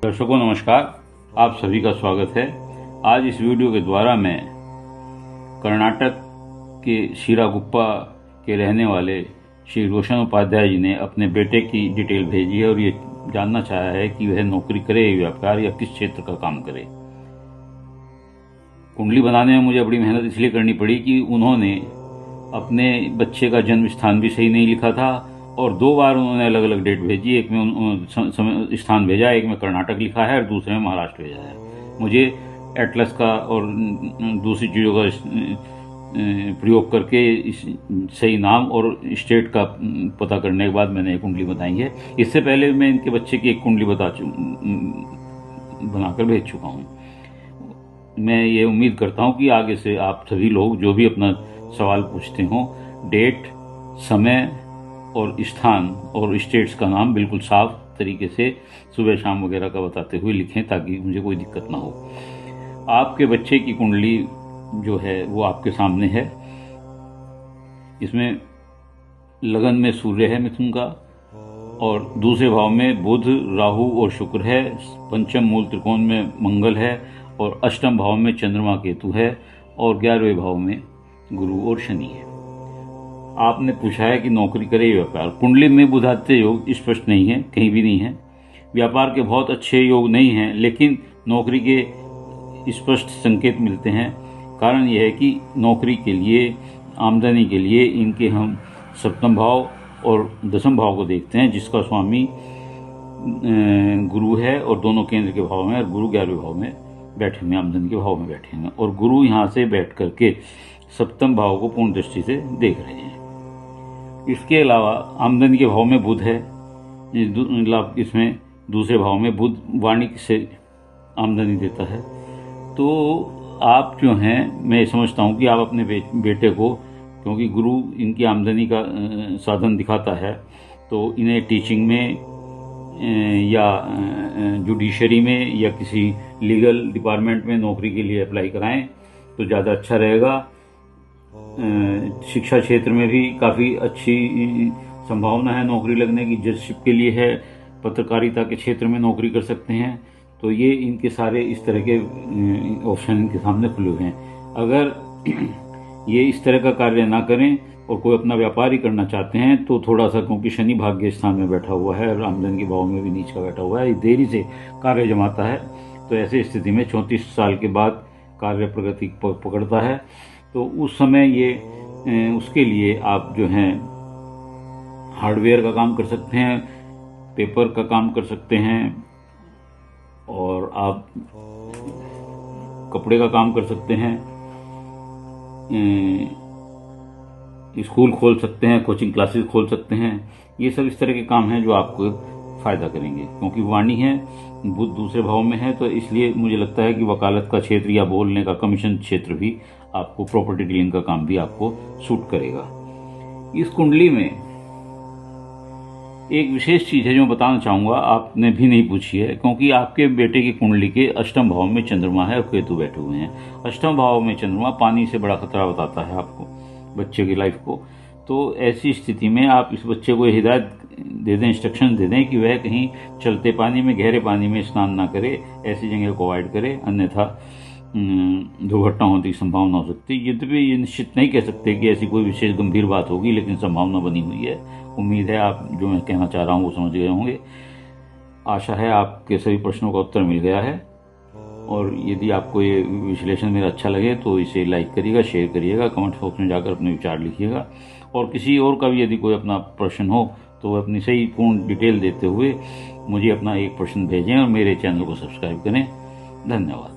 दर्शकों नमस्कार, आप सभी का स्वागत है। आज इस वीडियो के द्वारा मैं कर्नाटक के शिरागुप्पा के रहने वाले श्री रोशन उपाध्याय जी ने अपने बेटे की डिटेल भेजी है और ये जानना चाहा है कि वह नौकरी करे, व्यापार या किस क्षेत्र का काम करे। कुंडली बनाने में मुझे बड़ी मेहनत इसलिए करनी पड़ी कि उन्होंने अपने बच्चे का जन्म स्थान भी सही नहीं लिखा था और 2 बार उन्होंने अलग अलग डेट भेजी। एक में स्थान भेजा, एक में कर्नाटक लिखा है और दूसरे में महाराष्ट्र भेजा है। मुझे एटलस का और दूसरी चीज़ों का प्रयोग करके इस सही नाम और स्टेट का पता करने के बाद मैंने एक कुंडली बताई है। इससे पहले मैं इनके बच्चे की एक कुंडली बनाकर भेज चुका हूँ। मैं ये उम्मीद करता हूँ कि आगे से आप सभी लोग जो भी अपना सवाल पूछते हों, डेट, समय और स्थान और स्टेट्स का नाम बिल्कुल साफ तरीके से सुबह शाम वगैरह का बताते हुए लिखें ताकि मुझे कोई दिक्कत ना हो। आपके बच्चे की कुंडली जो है वो आपके सामने है। इसमें लगन में सूर्य है मिथुन का और दूसरे भाव में बुध, राहु और शुक्र है। पंचम मूल त्रिकोण में मंगल है और अष्टम भाव में चंद्रमा केतु है और 11वें भाव में गुरु और शनि है। आपने पूछा है कि नौकरी करे या व्यापार। कुंडली में बुधादित्य योग स्पष्ट नहीं है, कहीं भी नहीं है। व्यापार के बहुत अच्छे योग नहीं हैं, लेकिन नौकरी के स्पष्ट संकेत मिलते हैं। कारण यह है कि नौकरी के लिए, आमदनी के लिए इनके हम सप्तम भाव और दसम भाव को देखते हैं, जिसका स्वामी गुरु है और दोनों केंद्र के भाव में, और गुरु 11वें भाव में बैठे हुए, आमदनी के भाव में बैठे हुए और गुरु यहाँ से बैठ करके सप्तम भाव को पूर्ण दृष्टि से देख रहे हैं। इसके अलावा आमदनी के भाव में बुध है। इसमें दूसरे भाव में बुध वाणी से आमदनी देता है। तो आप जो हैं, मैं समझता हूँ कि आप अपने बेटे को, क्योंकि गुरु इनकी आमदनी का साधन दिखाता है, तो इन्हें टीचिंग में या जुडिशरी में या किसी लीगल डिपार्टमेंट में नौकरी के लिए अप्लाई कराएं तो ज़्यादा अच्छा रहेगा। शिक्षा क्षेत्र में भी काफ़ी अच्छी संभावना है नौकरी लगने की। जजशिप के लिए है, पत्रकारिता के क्षेत्र में नौकरी कर सकते हैं। तो ये इनके सारे इस तरह के ऑप्शन इनके सामने खुले हुए हैं। अगर ये इस तरह का कार्य ना करें और कोई अपना व्यापार ही करना चाहते हैं तो थोड़ा सा, क्योंकि शनि भाग्य स्थान में बैठा हुआ है और आमदनी के भाव में भी नीच का बैठा हुआ है, देरी से कार्य जमाता है। तो ऐसी स्थिति में 34 साल के बाद कार्य प्रगति पकड़ता है। तो उस समय ये उसके लिए आप जो हैं हार्डवेयर का काम कर सकते हैं, पेपर का काम कर सकते हैं और आप कपड़े का काम कर सकते हैं, स्कूल खोल सकते हैं, कोचिंग क्लासेस खोल सकते हैं। ये सब इस तरह के काम हैं जो आपको फ़ायदा करेंगे। क्योंकि वाणी है, बुध दूसरे भाव में है, तो इसलिए मुझे लगता है कि वकालत का क्षेत्र या बोलने का कमीशन क्षेत्र भी आपको, प्रॉपर्टी डीलिंग का काम भी आपको सूट करेगा। इस कुंडली में एक विशेष चीज़ है जो बताना चाहूँगा, आपने भी नहीं पूछी है, क्योंकि आपके बेटे की कुंडली के अष्टम भाव में चंद्रमा है और केतु बैठे हुए हैं। अष्टम भाव में चंद्रमा पानी से बड़ा खतरा बताता है आपको, बच्चे की लाइफ को। तो ऐसी स्थिति में आप इस बच्चे को हिदायत दे दें, इंस्ट्रक्शन दे दें कि वह कहीं चलते पानी में, गहरे पानी में स्नान ना करे, ऐसी जगह को अवॉइड करे, अन्यथा दुर्घटना होने की संभावना हो सकती है। यद्यपि ये निश्चित नहीं कह सकते कि ऐसी कोई विशेष गंभीर बात होगी, लेकिन संभावना बनी हुई है। उम्मीद है आप जो मैं कहना चाह रहा हूँ वो समझ गए होंगे। आशा है आपके सभी प्रश्नों का उत्तर मिल गया है। और यदि आपको ये विश्लेषण मेरा अच्छा लगे तो इसे लाइक करिएगा, शेयर करिएगा, कमेंट बॉक्स में जाकर अपने विचार लिखिएगा। और किसी और का भी यदि कोई अपना प्रश्न हो तो अपनी सही पूर्ण डिटेल देते हुए मुझे अपना एक प्रश्न भेजें और मेरे चैनल को सब्सक्राइब करें। धन्यवाद।